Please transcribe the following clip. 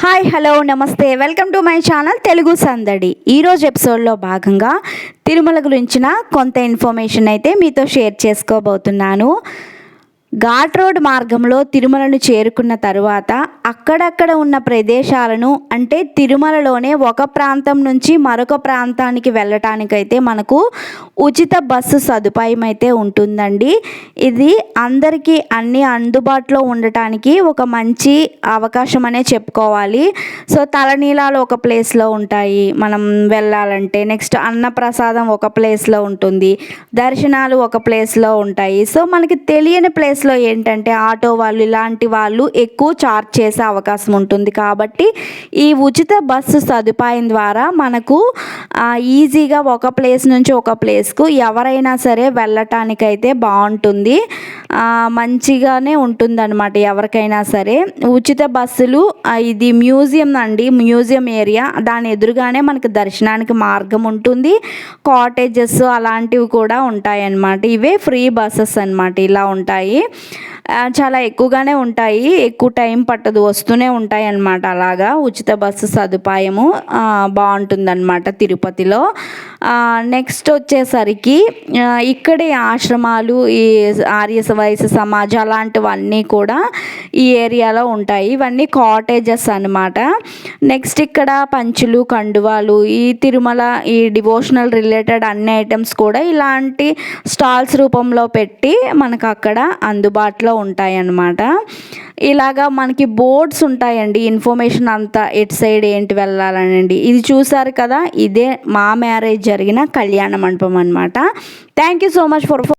Hi hello నమస్తే welcome to my channel Telugu సందడి. ఈరోజు ఎపిసోడ్లో భాగంగా తిరుమల గురించిన కొంత ఇన్ఫర్మేషన్ అయితే మీతో షేర్ చేసుకోబోతున్నాను. ఘాట్ రోడ్ మార్గంలో తిరుమలను చేరుకున్న తరువాత అక్కడక్కడ ఉన్న ప్రదేశాలను అంటే తిరుమలలోనే ఒక ప్రాంతం నుంచి మరొక ప్రాంతానికి వెళ్ళటానికైతే మనకు ఉచిత బస్సు సదుపాయం అయితే ఉంటుందండి. ఇది అందరికీ అన్ని అందుబాటులో ఉండటానికి ఒక మంచి అవకాశం అనే చెప్పుకోవాలి. సో తలనీలాలు ఒక ప్లేస్లో ఉంటాయి మనం వెళ్ళాలంటే, నెక్స్ట్ అన్నప్రసాదం ఒక ప్లేస్లో ఉంటుంది, దర్శనాలు ఒక ప్లేస్లో ఉంటాయి. సో మనకి తెలియని ప్లేస్లో ఏంటంటే ఆటో వాళ్ళు ఇలాంటి వాళ్ళు ఎక్కువ ఛార్జ్ చేసే అవకాశం ఉంటుంది. కాబట్టి ఈ ఉచిత బస్సు సదుపాయం ద్వారా మనకు ఈజీగా ఒక ప్లేస్ నుంచి ఒక ప్లేస్కు ఎవరైనా సరే వెళ్ళటానికైతే బాగుంటుంది, మంచిగానే ఉంటుందన్నమాట. ఎవరికైనా సరే ఉచిత బస్సులు, ఇది మ్యూజియం అండి, మ్యూజియం ఏరియా, దాని ఎదురుగానే మనకి దర్శనానికి మార్గం ఉంటుంది, కాటేజెస్ అలాంటివి కూడా ఉంటాయన్నమాట. ఇవే ఫ్రీ బస్సెస్ అన్నమాట. ఇలా ఉంటాయి, చాలా ఎక్కువగానే ఉంటాయి, ఎక్కువ టైం పట్టదు, వస్తూనే ఉంటాయి అన్నమాట. అలాగా ఉచిత బస్సు సదుపాయము బాగుంటుందన్నమాట తిరుపతిలో. నెక్స్ట్ వచ్చేసరికి ఇక్కడే ఆశ్రమాలు, ఈ ఆర్య వైశ్య సమాజ్ అలాంటివన్నీ కూడా ఈ ఏరియాలో ఉంటాయి. ఇవన్నీ కాటేజెస్ అన్నమాట. నెక్స్ట్ ఇక్కడ పంచులు, కండువాలు, ఈ తిరుమల ఈ డివోషనల్ రిలేటెడ్ అన్ని ఐటమ్స్ కూడా ఇలాంటి స్టాల్స్ రూపంలో పెట్టి మనకు అక్కడ అందుబాటులో ఉంటాయి అన్నమాట. ఇలాగా మనకి బోర్డ్స్ ఉంటాయండి, ఇన్ఫర్మేషన్ అంతా ఎటు సైడ్ ఏంటి వెళ్ళాలనండి. ఇది చూసారు కదా, ఇదే మా మ్యారేజ్ జరిగిన కళ్యాణ మండపం అన్నమాట. Thank you so much for